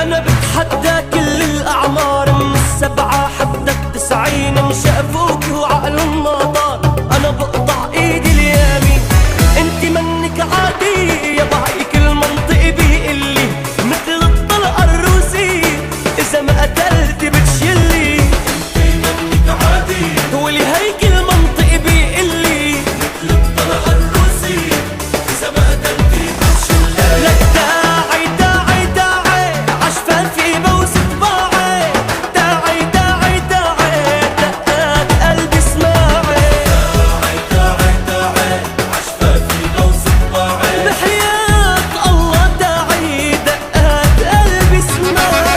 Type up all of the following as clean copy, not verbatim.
أنا بتحدى كل الأعمار من 7 حتى 90 مشافوك وعقلهم ما طار. أنا بقطع إيدي اليمين انت منك عادي يا باي، كل منطقي بيقلي مثل الطلقة الروسية إذا ما قتلت بتشلي. انت منك عادي ولهيك المنطقي بيقلي مثل الطلقة الروسية إذا ما قتلت بتشلي. لك داعي داعي داعي عشفافي بوس طباعي، داعي داعي داعي دقات قلبي اسماعي. داعي داعي داعي عشفافي بوس طباعي، بحياة الله داعي دقات قلبي اسماعي.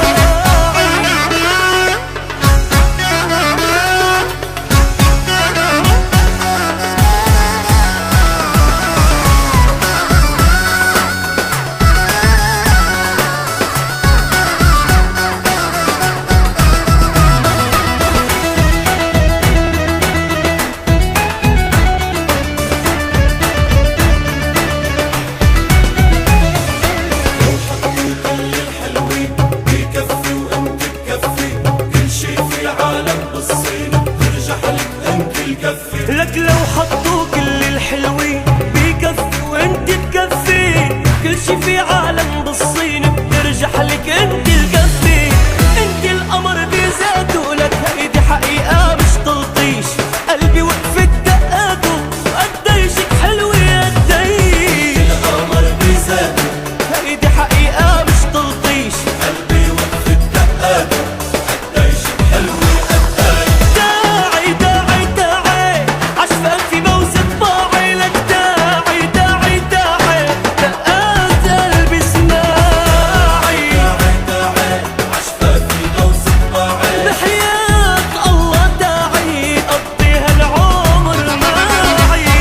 لك لو حطوا كل الحلوين بكفي وانت تكفي، كل شي في عالم بالصين بترجح لك انت الكفي. انت القمر بذاته، لك هيدي حقيقة مش تلطيش، قلبي وقفت دقاته وقديشك حلوة قديش. القمر بذاته هيدي حقيقة مش تلطيش، قلبي وقفت دقاته قديشك حلوة قديش. داعي داعي داعي عشفافي بوس طباعي، لك داعي داعي داعي دقات قلبي اسماعي. داعي داعي عشفافي بوس طباعي، بحياة الله داعي قضي هالعمر معي.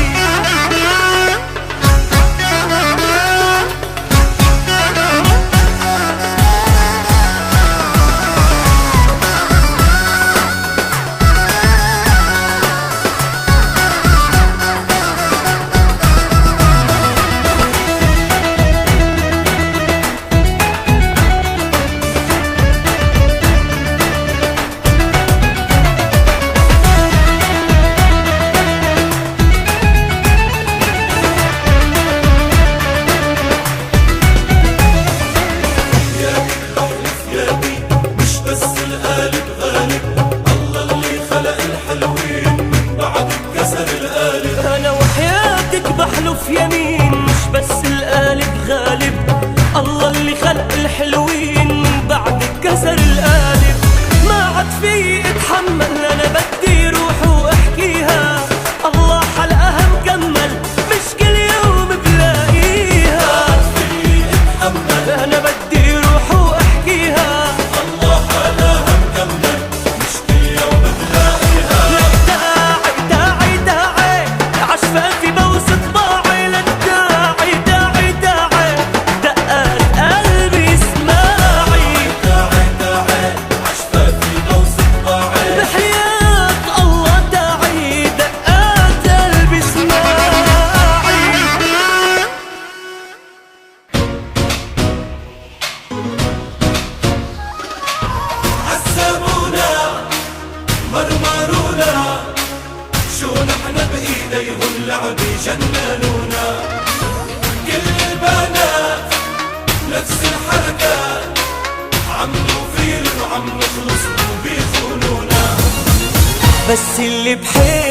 مش بس القالب غالب، الله اللي خلق الحلوين من بعد كسر القالب. أنا وحياتك بحلف يمين مش بس القالب غالب، الله اللي خلق الحلوين من بعد كسر القالب. ما عاد في اتحمل، أنا بدي روح واحكيها، الله حلقها مكمل مش كل يوم بلاقيها. ما عاد في اتحمل، أنا بدي روح واحكيها، الله حلاها مكمل مش كل يوم بلاقيها. لك داعي داعي داعي عشفافي بوس طباعي، لك داعي داعي داعي دقات قلبي اسماعي. داعي داعي عشفافي بوس طباعي، بحياة الله داعي دقات قلبي اسماعي. عذبونا مرمرونا، شو نحن بإيديهم اللعب جننونا. كل البنات نفس الحركات، عم نغفر وعم نخلص وبيخونونا. بس اللي بحيل